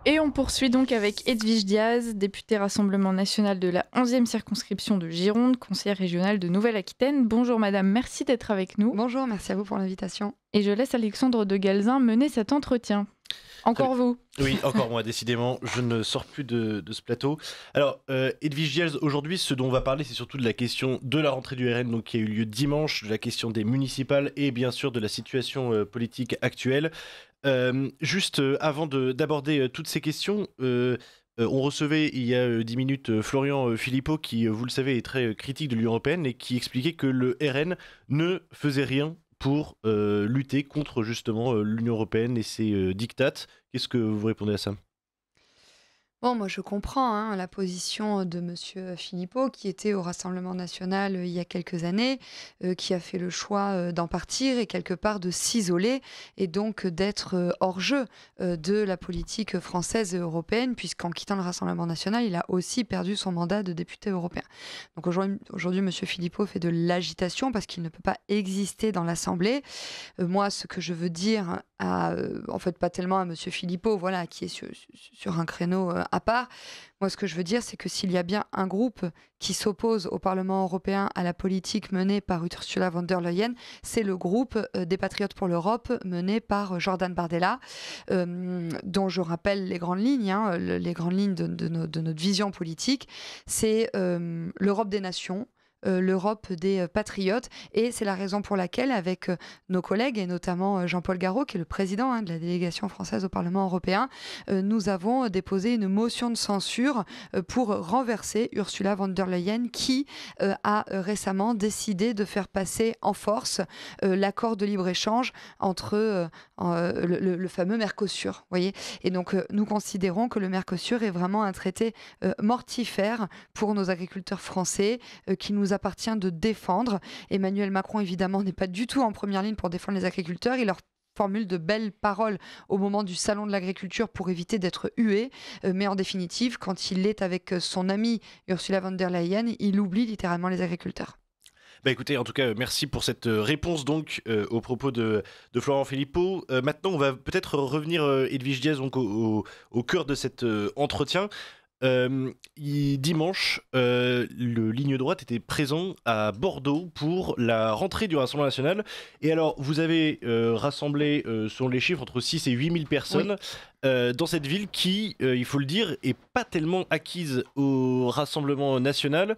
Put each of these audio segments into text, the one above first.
Et on poursuit donc avec Edwige Diaz, députée Rassemblement national de la 11e circonscription de Gironde, conseillère régionale de Nouvelle-Aquitaine. Bonjour madame, merci d'être avec nous. Bonjour, merci à vous pour l'invitation. Et je laisse Alexandre de Galzin mener cet entretien. Encore vous. Oui, encore moi, décidément, je ne sors plus de ce plateau. Alors, Edwige Diaz, aujourd'hui, ce dont on va parler, c'est surtout de la question de la rentrée du RN, donc, qui a eu lieu dimanche, de la question des municipales et bien sûr de la situation politique actuelle. Juste avant d'aborder toutes ces questions, on recevait il y a 10 minutes Florian Philippot qui, vous le savez, est très critique de l'Union européenne et qui expliquait que le RN ne faisait rien pour lutter contre justement l'Union européenne et ses dictates. Qu'est-ce que vous répondez à ça ? Bon, moi je comprends la position de Monsieur Philippot qui était au Rassemblement national il y a quelques années, qui a fait le choix d'en partir et quelque part de s'isoler et donc d'être hors jeu de la politique française et européenne, puisqu'en quittant le Rassemblement national, il a aussi perdu son mandat de député européen. Donc aujourd'hui Monsieur Philippot fait de l'agitation parce qu'il ne peut pas exister dans l'Assemblée. Moi, ce que je veux dire en fait pas tellement à Monsieur Philippot, voilà, qui est sur un créneau à part. Moi, ce que je veux dire, c'est que s'il y a bien un groupe qui s'oppose au Parlement européen à la politique menée par Ursula von der Leyen, c'est le groupe des Patriotes pour l'Europe mené par Jordan Bardella, dont je rappelle les grandes lignes, les grandes lignes de notre vision politique. C'est l'Europe des nations, l'Europe des patriotes, et c'est la raison pour laquelle, avec nos collègues, et notamment Jean-Paul Garot, qui est le président de la délégation française au Parlement européen, nous avons déposé une motion de censure pour renverser Ursula von der Leyen, qui a récemment décidé de faire passer en force l'accord de libre-échange entre le fameux Mercosur. Voyez, et donc nous considérons que le Mercosur est vraiment un traité mortifère pour nos agriculteurs français, qui nous appartient de défendre. Emmanuel Macron, évidemment, n'est pas du tout en première ligne pour défendre les agriculteurs. Il leur formule de belles paroles au moment du salon de l'agriculture pour éviter d'être hué. Mais en définitive, quand il est avec son amie Ursula von der Leyen, il oublie littéralement les agriculteurs. Bah écoutez, en tout cas, merci pour cette réponse donc aux propos de Florian Philippot. Maintenant, on va peut-être revenir, Edwige Diaz, donc au cœur de cet entretien. Dimanche, le Ligne droite était présent à Bordeaux pour la rentrée du Rassemblement national. Et alors, vous avez rassemblé, selon les chiffres, entre 6 et 8 000 personnes dans cette ville qui, il faut le dire, est pas tellement acquise au Rassemblement national.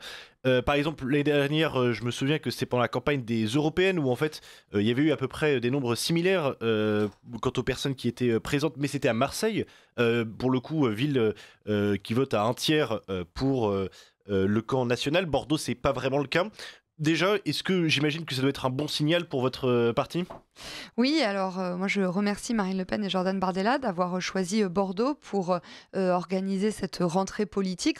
Par exemple, l'année dernière, je me souviens que c'était pendant la campagne des européennes où en fait il y avait eu à peu près des nombres similaires quant aux personnes qui étaient présentes, mais c'était à Marseille, pour le coup, ville qui vote à un tiers pour le camp national. Bordeaux, c'est pas vraiment le cas. Déjà, est-ce que j'imagine que ça doit être un bon signal pour votre parti ? Oui, alors moi je remercie Marine Le Pen et Jordan Bardella d'avoir choisi Bordeaux pour organiser cette rentrée politique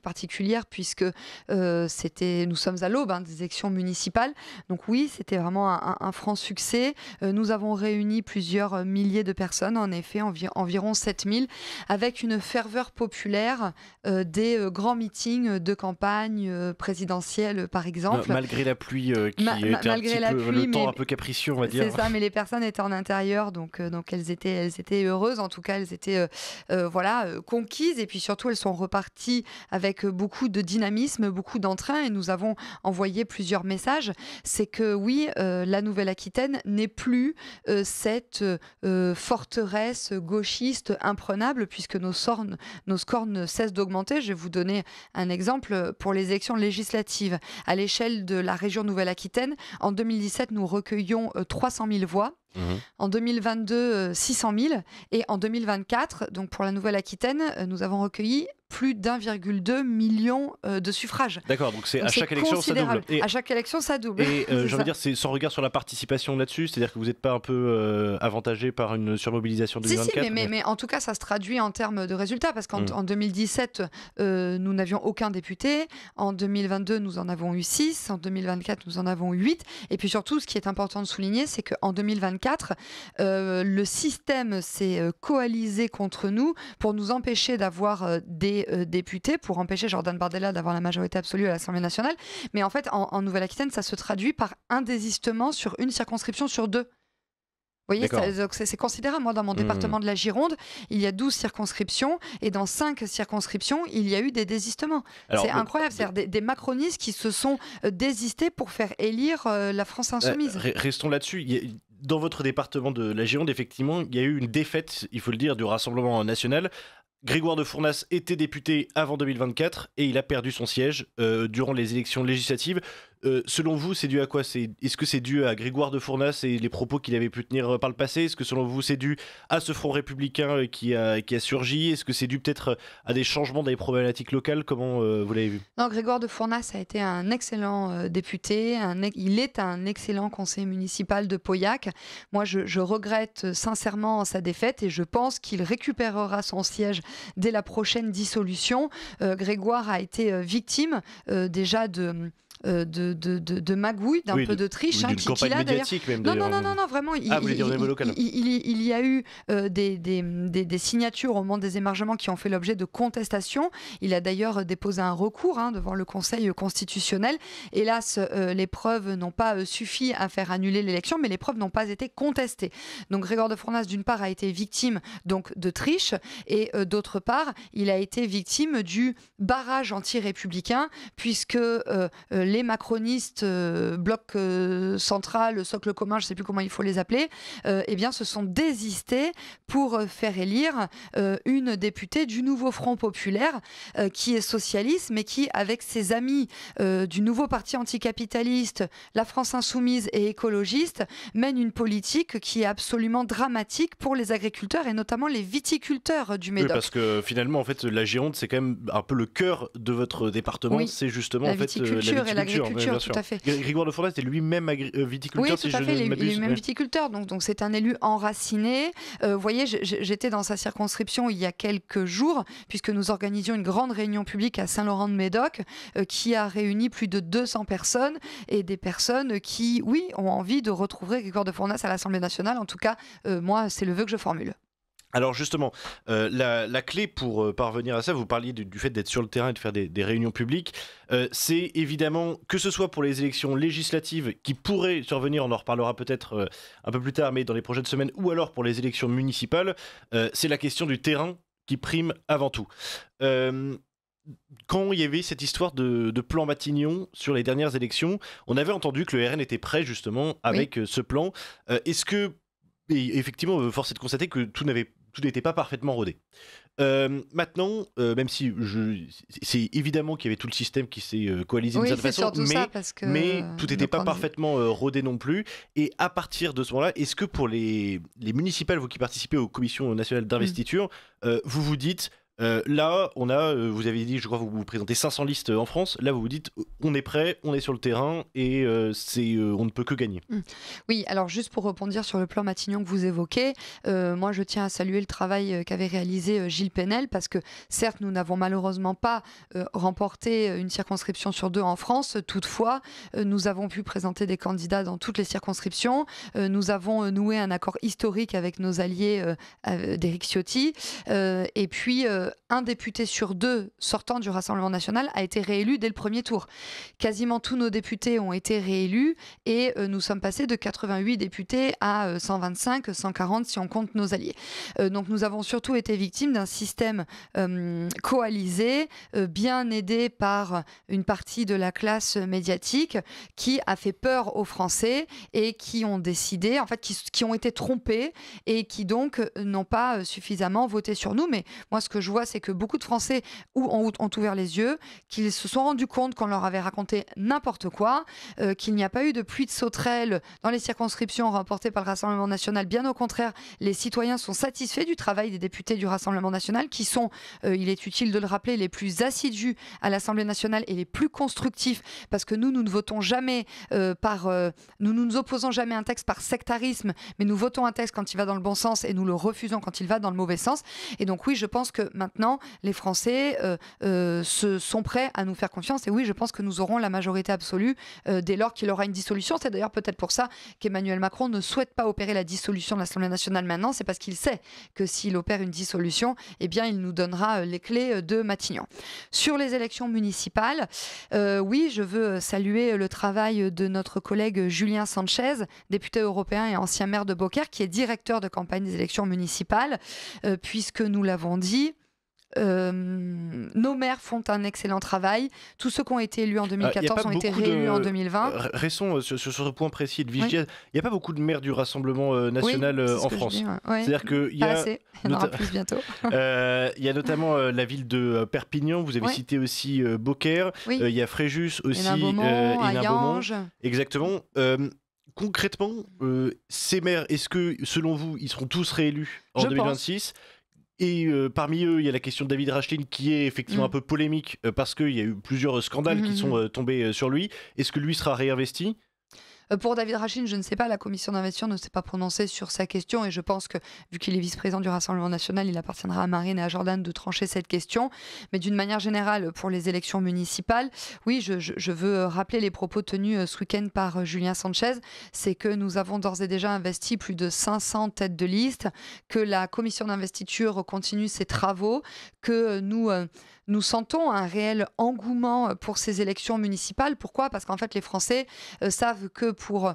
particulière puisque nous sommes à l'aube des élections municipales. Donc oui, c'était vraiment un franc succès. Nous avons réuni plusieurs milliers de personnes, en effet, environ 7000, avec une ferveur populaire des grands meetings de campagne présidentielle, par exemple. Malgré la pluie qui était le temps un peu capricieux, on va dire. C'est ça, mais les personnes étaient en intérieur, donc elles étaient heureuses. En tout cas, elles étaient conquises, et puis surtout, elles sont reparties avec beaucoup de dynamisme, beaucoup d'entrain, et nous avons envoyé plusieurs messages. C'est que oui, la Nouvelle-Aquitaine n'est plus cette forteresse gauchiste imprenable, puisque nos scores ne cessent d'augmenter. Je vais vous donner un exemple pour les élections législatives. À l'échelle de la région Nouvelle-Aquitaine, en 2017, nous recueillions 300 000 voix. En 2022, 600 000. Et en 2024, donc pour la Nouvelle-Aquitaine, nous avons recueilli plus d'1,2 million de suffrages. D'accord, donc à chaque élection, ça double. À chaque élection, ça double. Et j'ai envie de dire, c'est sans regard sur la participation là-dessus, c'est-à-dire que vous n'êtes pas un peu avantagé par une surmobilisation 2024 ? Si, mais en tout cas, ça se traduit en termes de résultats, parce qu'en 2017, nous n'avions aucun député. En 2022, nous en avons eu 6. En 2024, nous en avons eu 8. Et puis surtout, ce qui est important de souligner, c'est qu'en 2024, le système s'est coalisé contre nous pour nous empêcher d'avoir des députés, pour empêcher Jordan Bardella d'avoir la majorité absolue à l'Assemblée nationale. Mais en fait, en Nouvelle-Aquitaine, ça se traduit par un désistement sur une circonscription sur deux. Vous voyez, c'est considérable. Moi, dans mon département de la Gironde, il y a 12 circonscriptions et dans 5 circonscriptions, il y a eu des désistements. C'est incroyable. C'est-à-dire des macronistes qui se sont désistés pour faire élire la France Insoumise. Restons là-dessus. Dans votre département de la Gironde, effectivement, il y a eu une défaite, il faut le dire, du Rassemblement national. Grégoire de Fournas était député avant 2024 et il a perdu son siège durant les élections législatives. Selon vous, c'est dû à quoi? Est-ce que c'est dû à Grégoire de Fournas et les propos qu'il avait pu tenir par le passé? Est-ce que selon vous, c'est dû à ce front républicain qui a surgi? Est-ce que c'est dû peut-être à des changements dans les problématiques locales? Comment vous l'avez vu? Non, Grégoire de Fournas a été un excellent député. Il est un excellent conseiller municipal de Pauillac. Moi, je regrette sincèrement sa défaite et je pense qu'il récupérera son siège dès la prochaine dissolution. Grégoire a été victime déjà de magouille, d'un peu de triche. D'une campagne médiatique même d'ailleurs. Non, vraiment. Il y a eu des signatures au moment des émargements qui ont fait l'objet de contestations. Il a d'ailleurs déposé un recours devant le Conseil constitutionnel. Hélas, les preuves n'ont pas suffi à faire annuler l'élection, mais les preuves n'ont pas été contestées. Donc Grégoire de Fournas, d'une part, a été victime donc, de triche et d'autre part, il a été victime du barrage anti-républicain puisque les macronistes, bloc central, socle commun, je ne sais plus comment il faut les appeler, eh bien, se sont désistés pour faire élire une députée du nouveau Front populaire qui est socialiste, mais qui, avec ses amis du nouveau parti anticapitaliste, la France insoumise et écologiste, mène une politique qui est absolument dramatique pour les agriculteurs et notamment les viticulteurs du Médoc. Oui, parce que finalement, en fait, la Gironde, c'est quand même un peu le cœur de votre département. Oui. C'est justement la en fait, viticulture et l'agriculture, tout à fait. Grégoire de Fournas est lui-même viticulteur, si je ne m'abuse. Oui, tout à fait, lui-même viticulteur, donc c'est un élu enraciné. Vous voyez, j'étais dans sa circonscription il y a quelques jours, puisque nous organisions une grande réunion publique à Saint-Laurent-de-Médoc, qui a réuni plus de 200 personnes, et des personnes qui, oui, ont envie de retrouver Grégoire de Fournas à l'Assemblée nationale. En tout cas, moi, c'est le vœu que je formule. Alors justement, la clé pour parvenir à ça, vous parliez du fait d'être sur le terrain et de faire des réunions publiques, c'est évidemment, que ce soit pour les élections législatives qui pourraient survenir, on en reparlera peut-être un peu plus tard, mais dans les prochaines semaines, ou alors pour les élections municipales, c'est la question du terrain qui prime avant tout. Quand il y avait cette histoire de plan Matignon sur les dernières élections, on avait entendu que le RN était prêt justement avec ce plan. Est-ce que, et effectivement, force est de constater que tout n'était pas parfaitement rodé. Maintenant, même si c'est évidemment qu'il y avait tout le système qui s'est coalisé d'une certaine façon, mais tout n'était pas parfaitement rodé non plus. Et à partir de ce moment-là, est-ce que pour les municipales, vous qui participez aux commissions nationales d'investiture, vous vous dites... là, vous avez dit, je crois, vous présentez 500 listes en France. Là, vous vous dites, on est prêt, on est sur le terrain et on ne peut que gagner. Oui, alors juste pour rebondir sur le plan Matignon que vous évoquez, moi, je tiens à saluer le travail qu'avait réalisé Gilles Penel parce que, certes, nous n'avons malheureusement pas remporté une circonscription sur 2 en France. Toutefois, nous avons pu présenter des candidats dans toutes les circonscriptions. Nous avons noué un accord historique avec nos alliés d'Éric Ciotti. Et puis... un député sur 2 sortant du Rassemblement national a été réélu dès le premier tour. Quasiment tous nos députés ont été réélus et nous sommes passés de 88 députés à 125, 140 si on compte nos alliés. Donc nous avons surtout été victimes d'un système coalisé, bien aidé par une partie de la classe médiatique qui a fait peur aux Français et qui ont décidé, en fait, qui ont été trompés et qui donc n'ont pas suffisamment voté sur nous. Mais moi, ce que je vois, c'est que beaucoup de Français ont ouvert les yeux, qu'ils se sont rendus compte qu'on leur avait raconté n'importe quoi, qu'il n'y a pas eu de pluie de sauterelles dans les circonscriptions remportées par le Rassemblement national. Bien au contraire, les citoyens sont satisfaits du travail des députés du Rassemblement national, qui sont, il est utile de le rappeler, les plus assidus à l'Assemblée nationale et les plus constructifs, parce que nous ne votons jamais nous nous opposons jamais à un texte par sectarisme, mais nous votons un texte quand il va dans le bon sens et nous le refusons quand il va dans le mauvais sens. Et donc oui, je pense que maintenant, maintenant, les Français sont prêts à nous faire confiance. Et oui, je pense que nous aurons la majorité absolue dès lors qu'il aura une dissolution. C'est d'ailleurs peut-être pour ça qu'Emmanuel Macron ne souhaite pas opérer la dissolution de l'Assemblée nationale maintenant. C'est parce qu'il sait que s'il opère une dissolution, eh bien, il nous donnera les clés de Matignon. Sur les élections municipales, oui, je veux saluer le travail de notre collègue Julien Sanchez, député européen et ancien maire de Beaucaire, qui est directeur de campagne des élections municipales, puisque nous l'avons dit, nos maires font un excellent travail. Tous ceux qui ont été élus en 2014 ont été réélus en 2020. Restons sur ce point précis de Vigier. Il n'y a pas beaucoup de maires du Rassemblement national en France. C'est-à-dire qu'il y a... assez. Il y en aura plus bientôt. Il y a notamment la ville de Perpignan, vous avez cité aussi Beaucaire, il y a Fréjus aussi, Hénin-Beaumont, exactement. Concrètement, ces maires, est-ce que selon vous, ils seront tous réélus en 2026 ? Et parmi eux, il y a la question de David Rachlin qui est effectivement un peu polémique parce qu'il y a eu plusieurs scandales qui sont tombés sur lui. Est-ce que lui sera réinvesti ? Pour David Rachlin, je ne sais pas, la commission d'investiture ne s'est pas prononcée sur sa question et je pense que, vu qu'il est vice-président du Rassemblement national, il appartiendra à Marine et à Jordan de trancher cette question. Mais d'une manière générale, pour les élections municipales, oui, je veux rappeler les propos tenus ce week-end par Julien Sanchez, c'est que nous avons d'ores et déjà investi plus de 500 têtes de liste, que la commission d'investiture continue ses travaux, que nous sentons un réel engouement pour ces élections municipales. Pourquoi ? Parce qu'en fait, les Français savent que pour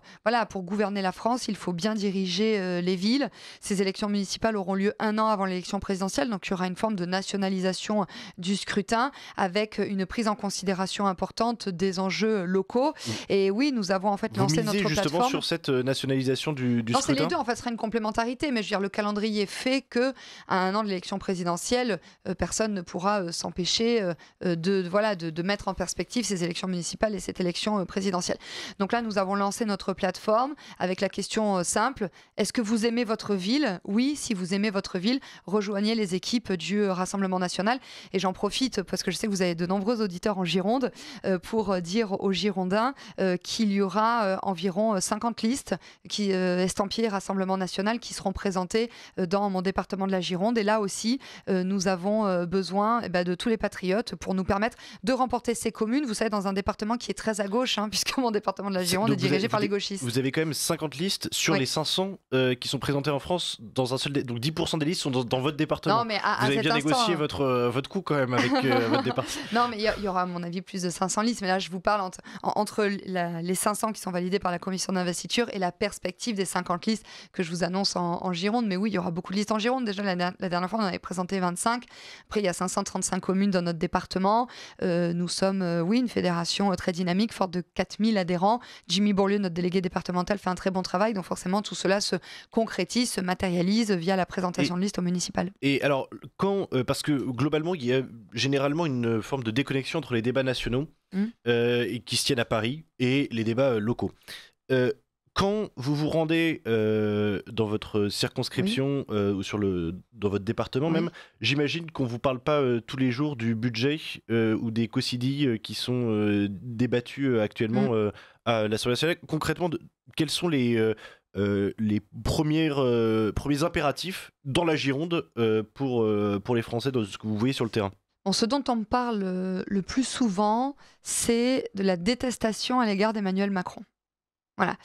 gouverner la France, il faut bien diriger les villes. Ces élections municipales auront lieu 1 an avant l'élection présidentielle, donc il y aura une forme de nationalisation du scrutin avec une prise en considération importante des enjeux locaux. Et oui, nous avons en fait lancé notre plateforme. Justement sur cette nationalisation du scrutin. C'est les deux, en fait, ce sera une complémentarité, mais je veux dire, le calendrier fait que à 1 an de l'élection présidentielle, personne ne pourra s'empêcher de mettre en perspective ces élections municipales et cette élection présidentielle. Donc là, nous avons lancé notre plateforme avec la question simple, est-ce que vous aimez votre ville ? Oui, si vous aimez votre ville, rejoignez les équipes du Rassemblement national. Et j'en profite, parce que je sais que vous avez de nombreux auditeurs en Gironde, pour dire aux Girondins qu'il y aura environ 50 listes estampillées Rassemblement national qui seront présentées dans mon département de la Gironde. Et là aussi, nous avons besoin de tous les patriotes pour nous permettre de remporter ces communes. Vous savez, dans un département qui est très à gauche, puisque mon département de la Gironde est dirigé par les gauchistes. Vous avez quand même 50 listes sur les 500 qui sont présentées en France dans un seul... Donc 10% des listes sont dans votre département. Non, mais vous avez bien négocié votre coup quand même avec votre département. Non, mais il y aura à mon avis plus de 500 listes. Mais là, je vous parle entre les 500 qui sont validées par la commission d'investiture et la perspective des 50 listes que je vous annonce en Gironde. Mais oui, il y aura beaucoup de listes en Gironde. Déjà, la dernière fois, on en avait présenté 25. Après, il y a 535 communes dans notre département. Nous sommes, une fédération très dynamique, forte de 4000 adhérents. Jimmy Bourlieu, notre délégué départemental, fait un très bon travail. Donc forcément, tout cela se concrétise, se matérialise via la présentation de listes au municipal. Et alors, parce que globalement, il y a généralement une forme de déconnexion entre les débats nationaux qui se tiennent à Paris et les débats locaux. Quand vous vous rendez dans votre circonscription ou dans votre département même, j'imagine qu'on ne vous parle pas tous les jours du budget ou des cossidis qui sont débattus actuellement à l'Assemblée nationale. Concrètement, quels sont les premiers impératifs dans la Gironde pour les Français, dans ce que vous voyez sur le terrain ? Ce dont on me parle le plus souvent, c'est de la détestation à l'égard d'Emmanuel Macron. Voilà,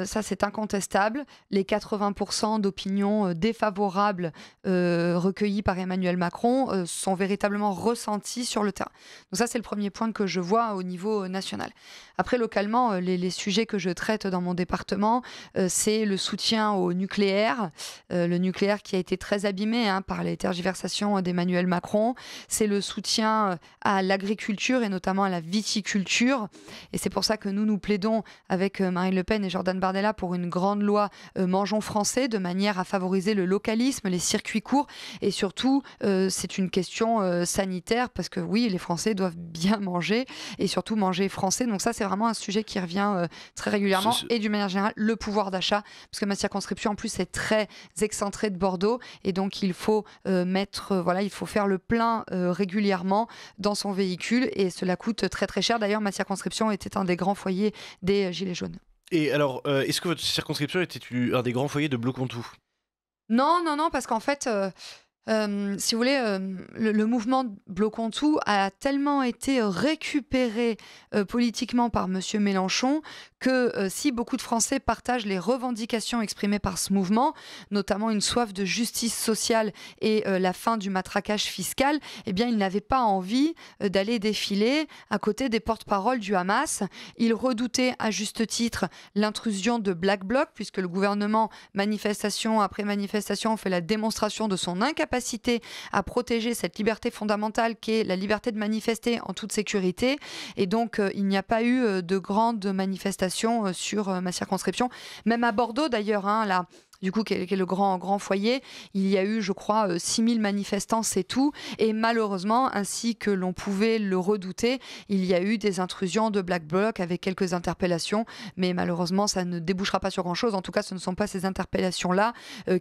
ça c'est incontestable. Les 80% d'opinions défavorables recueillies par Emmanuel Macron sont véritablement ressenties sur le terrain. Donc ça c'est le premier point que je vois au niveau national. Après localement, les sujets que je traite dans mon département, c'est le soutien au nucléaire, le nucléaire qui a été très abîmé par les tergiversations d'Emmanuel Macron. C'est le soutien à l'agriculture et notamment à la viticulture. Et c'est pour ça que nous plaidons avec Marine Le Pen et Jordan Bardella pour une grande loi Mangeons français, de manière à favoriser le localisme, les circuits courts et surtout c'est une question sanitaire parce que oui, les Français doivent bien manger et surtout manger français. Donc ça c'est vraiment un sujet qui revient très régulièrement et d'une manière générale le pouvoir d'achat parce que ma circonscription en plus est très excentrée de Bordeaux et donc il faut il faut faire le plein régulièrement dans son véhicule et cela coûte très très cher. D'ailleurs ma circonscription était un des grands foyers des Gilets jaunes. Et alors, est-ce que votre circonscription était un des grands foyers de Bloc-Ontoux ? Non, parce qu'en fait, Si vous voulez, le mouvement Bloquons tout a tellement été récupéré politiquement par Monsieur Mélenchon que si beaucoup de Français partagent les revendications exprimées par ce mouvement, notamment une soif de justice sociale et la fin du matraquage fiscal, eh bien, ils n'avaient pas envie d'aller défiler à côté des porte-paroles du Hamas. Ils redoutaient à juste titre l'intrusion de Black Bloc, puisque le gouvernement, manifestation après manifestation, fait la démonstration de son incapacité à protéger cette liberté fondamentale qui est la liberté de manifester en toute sécurité. Et donc, il n'y a pas eu de grandes manifestations sur ma circonscription. Même à Bordeaux, d'ailleurs, là, du coup, qui est le grand foyer, il y a eu, je crois, 6000 manifestants, c'est tout. Et malheureusement, ainsi que l'on pouvait le redouter, il y a eu des intrusions de Black Bloc avec quelques interpellations. Mais malheureusement, ça ne débouchera pas sur grand-chose. En tout cas, ce ne sont pas ces interpellations-là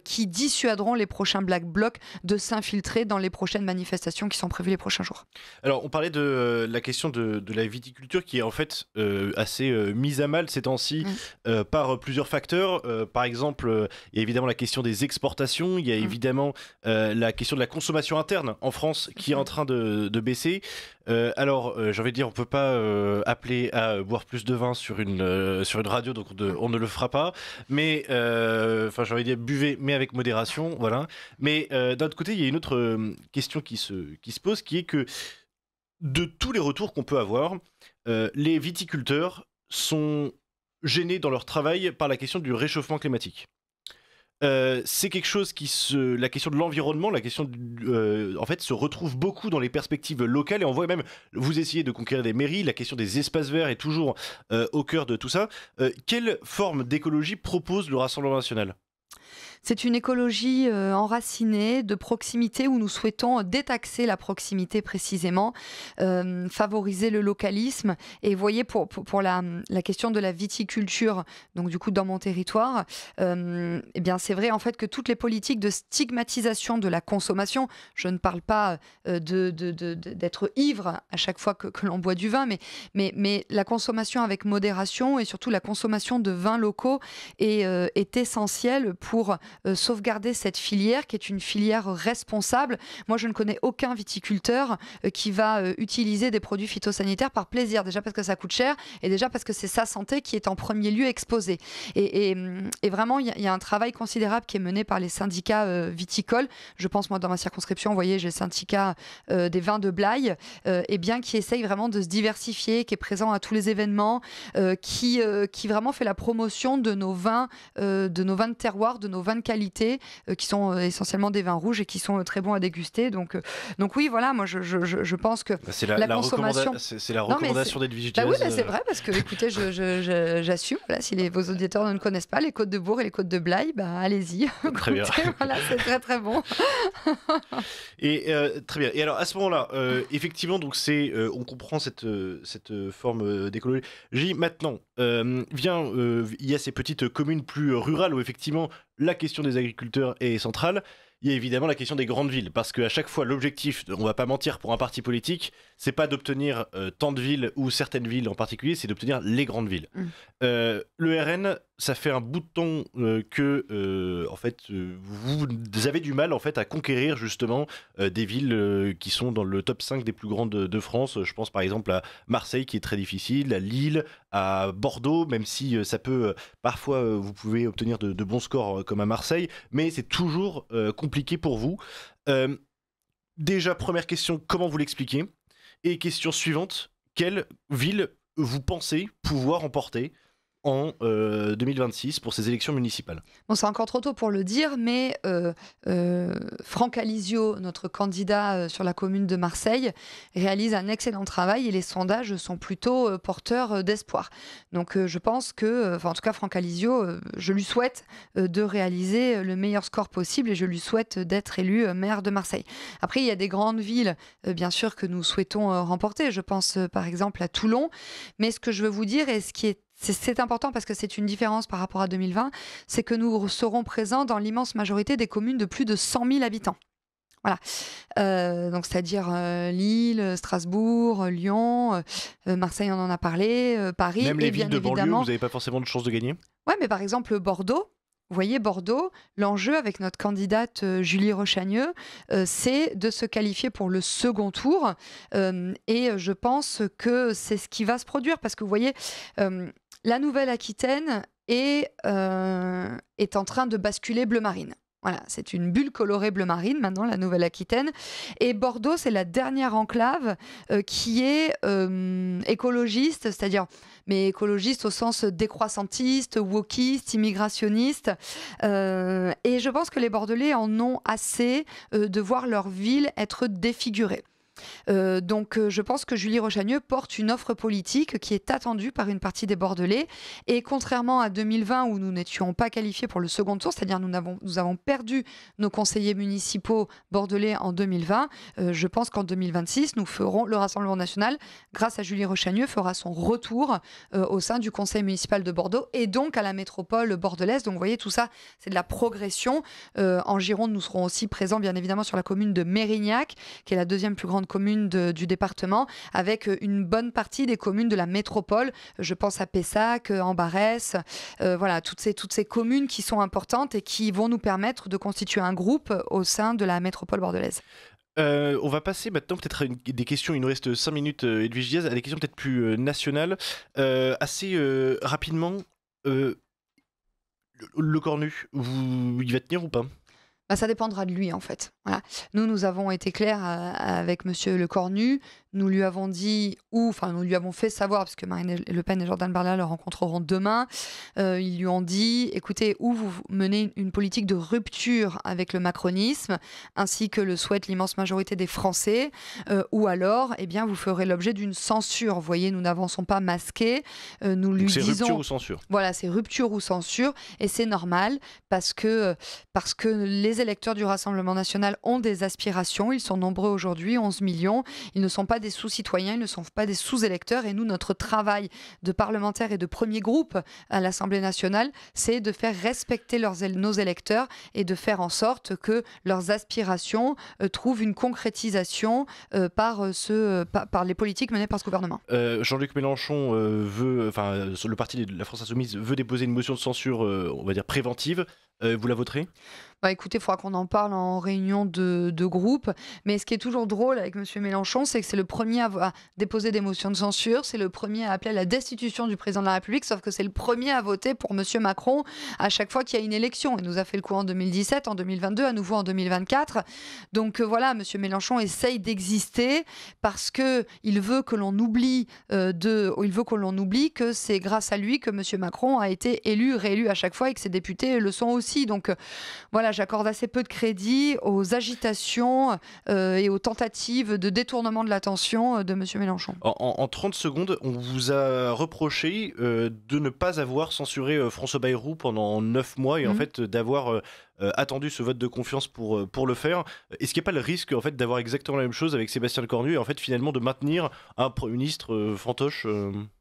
qui dissuaderont les prochains Black Bloc de s'infiltrer dans les prochaines manifestations qui sont prévues les prochains jours. Alors, on parlait de la question de la viticulture qui est en fait assez mise à mal ces temps-ci par plusieurs facteurs. Par exemple, il y a évidemment la question des exportations, il y a évidemment la question de la consommation interne en France qui est en train de baisser. Alors, j'ai envie de dire, on ne peut pas appeler à boire plus de vin sur une radio, donc on ne le fera pas. Mais, j'ai envie de dire, buvez, mais avec modération, voilà. Mais d'un autre côté, il y a une autre question qui se pose, qui est que de tous les retours qu'on peut avoir, les viticulteurs sont gênés dans leur travail par la question du réchauffement climatique. C'est quelque chose la question de l'environnement, la question en fait se retrouve beaucoup dans les perspectives locales et on voit même vous essayez de conquérir des mairies, la question des espaces verts est toujours au cœur de tout ça. Quelle forme d'écologie propose le Rassemblement national ? C'est une écologie enracinée, de proximité, où nous souhaitons détaxer la proximité précisément, favoriser le localisme. Et vous voyez, pour la question de la viticulture, donc du coup dans mon territoire, eh bien c'est vrai en fait que toutes les politiques de stigmatisation de la consommation, je ne parle pas d'être ivre à chaque fois que l'on boit du vin, mais la consommation avec modération et surtout la consommation de vins locaux est essentielle pour sauvegarder cette filière qui est une filière responsable. Moi, je ne connais aucun viticulteur qui va utiliser des produits phytosanitaires par plaisir, déjà parce que ça coûte cher et déjà parce que c'est sa santé qui est en premier lieu exposée. Et vraiment, il y a un travail considérable qui est mené par les syndicats viticoles. Je pense, moi, dans ma circonscription, vous voyez, j'ai le syndicat des vins de Blaye, qui essaye vraiment de se diversifier, qui est présent à tous les événements, qui vraiment fait la promotion de nos vins de terroir, de nos vins de qualité, qui sont essentiellement des vins rouges et qui sont très bons à déguster. Donc oui, voilà, moi je pense que c'est la consommation... C'est la recommandation d'Edwige Diaz. Oui, c'est vrai, parce que écoutez, j'assume. Voilà, si vos auditeurs ne connaissent pas les Côtes de Bourg et les Côtes de Blaye, allez-y. Très bien. Voilà, c'est très très bon. Et très bien. Et alors à ce moment-là, effectivement, donc on comprend cette forme d'écologie. Maintenant, il y a ces petites communes plus rurales où effectivement la question des agriculteurs est centrale. Il y a évidemment la question des grandes villes, parce qu'à chaque fois, l'objectif, on va pas mentir, pour un parti politique, c'est pas d'obtenir tant de villes ou certaines villes en particulier, c'est d'obtenir les grandes villes. Le RN, ça fait un bout de temps que en fait, vous avez du mal en fait à conquérir justement des villes qui sont dans le top 5 des plus grandes de France. Je pense par exemple à Marseille qui est très difficile, à Lille, à Bordeaux, même si ça peut parfois vous pouvez obtenir de bons scores comme à Marseille, mais c'est toujours compliqué pour vous. Déjà, première question, comment vous l'expliquez ? Et question suivante, quelle ville vous pensez pouvoir emporter en 2026 pour ces élections municipales? Bon, c'est encore trop tôt pour le dire, mais Franck Alizio, notre candidat sur la commune de Marseille, réalise un excellent travail et les sondages sont plutôt porteurs d'espoir. Donc je pense que, en tout cas Franck Alizio, je lui souhaite de réaliser le meilleur score possible et je lui souhaite d'être élu maire de Marseille. Après, il y a des grandes villes, bien sûr, que nous souhaitons remporter. Je pense par exemple à Toulon. Mais ce que je veux vous dire et ce qui est c'est important parce que c'est une différence par rapport à 2020, c'est que nous serons présents dans l'immense majorité des communes de plus de 100 000 habitants. Voilà. Donc, c'est-à-dire Lille, Strasbourg, Lyon, Marseille, on en a parlé, Paris. Même les et villes bien de banlieue, évidemment, vous n'avez pas forcément de chance de gagner? Ouais, mais par exemple Bordeaux, vous voyez, Bordeaux, l'enjeu avec notre candidate Julie Rochagneux, c'est de se qualifier pour le second tour. Et je pense que c'est ce qui va se produire parce que vous voyez, la Nouvelle-Aquitaine est en train de basculer bleu marine. Voilà, c'est une bulle colorée bleu marine maintenant, la Nouvelle-Aquitaine. Et Bordeaux, c'est la dernière enclave qui est écologiste, c'est-à-dire, mais écologiste au sens décroissantiste, wokiste, immigrationniste. Et je pense que les Bordelais en ont assez de voir leur ville être défigurée. Donc je pense que Julie Rochagneux porte une offre politique qui est attendue par une partie des Bordelais. Et contrairement à 2020 où nous n'étions pas qualifiés pour le second tour, c'est-à-dire nous avons perdu nos conseillers municipaux bordelais en 2020, je pense qu'en 2026, le Rassemblement national, grâce à Julie Rochagneux, fera son retour au sein du conseil municipal de Bordeaux et donc à la métropole bordelaise. Donc vous voyez, tout ça, c'est de la progression. En Gironde, nous serons aussi présents, bien évidemment, sur la commune de Mérignac, qui est la deuxième plus grande commune du département, avec une bonne partie des communes de la métropole. Je pense à Pessac, Ambarès, voilà, toutes ces communes qui sont importantes et qui vont nous permettre de constituer un groupe au sein de la métropole bordelaise. On va passer maintenant peut-être à des questions, il nous reste 5 minutes, Edwige Diaz, à des questions peut-être plus nationales. Assez rapidement, le Cornu, il va tenir ou pas ? Ça dépendra de lui, en fait. Voilà. Nous avons été clairs avec Monsieur Le Cornu. Nous lui avons dit, nous lui avons fait savoir, parce que Marine Le Pen et Jordan Bardella le rencontreront demain, ils lui ont dit, écoutez, ou vous menez une politique de rupture avec le macronisme, ainsi que le souhaite l'immense majorité des Français, ou alors, eh bien, vous ferez l'objet d'une censure. Vous voyez, nous n'avançons pas masqués. Nous lui disons... C'est rupture ou censure ? Voilà, c'est rupture ou censure, et c'est normal, parce que les électeurs du Rassemblement national ont des aspirations. Ils sont nombreux aujourd'hui, 11 millions. Ils ne sont pas des sous-citoyens, ils ne sont pas des sous-électeurs. Et nous, notre travail de parlementaires et de premier groupe à l'Assemblée nationale, c'est de faire respecter nos électeurs et de faire en sorte que leurs aspirations trouvent une concrétisation par les politiques menées par ce gouvernement. Jean-Luc Mélenchon le parti de la France Insoumise veut déposer une motion de censure, on va dire préventive. Vous la voterez ? Écoutez, il faudra qu'on en parle en réunion de groupe. Mais ce qui est toujours drôle avec M. Mélenchon, c'est que c'est le premier à déposer des motions de censure, c'est le premier à appeler à la destitution du président de la République, sauf que c'est le premier à voter pour M. Macron à chaque fois qu'il y a une élection. Il nous a fait le coup en 2017, en 2022, à nouveau en 2024. Donc voilà, M. Mélenchon essaye d'exister parce qu'il veut que l'on oublie que c'est grâce à lui que M. Macron a été élu, réélu à chaque fois et que ses députés le sont aussi. Donc voilà, j'accorde assez peu de crédit aux agitations et aux tentatives de détournement de l'attention de M. Mélenchon. En 30 secondes, on vous a reproché de ne pas avoir censuré François Bayrou pendant 9 mois et en fait d'avoir attendu ce vote de confiance pour le faire. Est-ce qu'il n'y a pas le risque en fait, d'avoir exactement la même chose avec Sébastien Lecornu et en fait finalement de maintenir un Premier ministre fantoche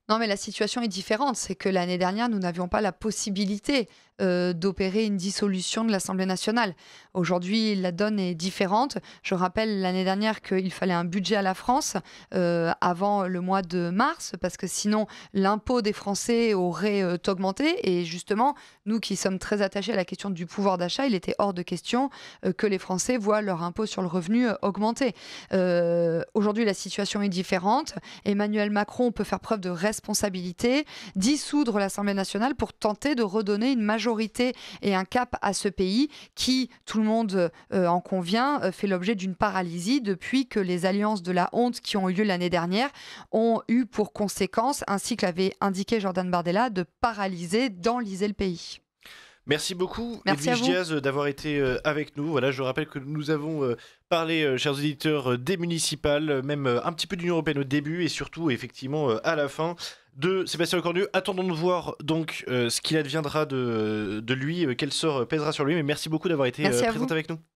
Non, mais la situation est différente. C'est que l'année dernière, nous n'avions pas la possibilité d'opérer une dissolution de l'Assemblée nationale. Aujourd'hui, la donne est différente. Je rappelle l'année dernière qu'il fallait un budget à la France avant le mois de mars, parce que sinon, l'impôt des Français aurait augmenté. Et justement, nous qui sommes très attachés à la question du pouvoir d'achat, il était hors de question que les Français voient leur impôt sur le revenu augmenter. Aujourd'hui, la situation est différente. Emmanuel Macron peut faire preuve de responsabilité, dissoudre l'Assemblée nationale pour tenter de redonner une majorité et un cap à ce pays qui, tout le monde en convient, fait l'objet d'une paralysie depuis que les alliances de la honte qui ont eu lieu l'année dernière ont eu pour conséquence, ainsi que l'avait indiqué Jordan Bardella, de paralyser, d'enliser le pays. Merci beaucoup, Merci Edwige Diaz, d'avoir été avec nous. Voilà, je rappelle que nous avons parlé, chers auditeurs, des municipales, même un petit peu d'Union européenne au début et surtout, effectivement, à la fin, de Sébastien Lecornu. Attendons de voir donc ce qu'il adviendra de lui, quel sort pèsera sur lui. Mais merci beaucoup d'avoir été présente avec nous.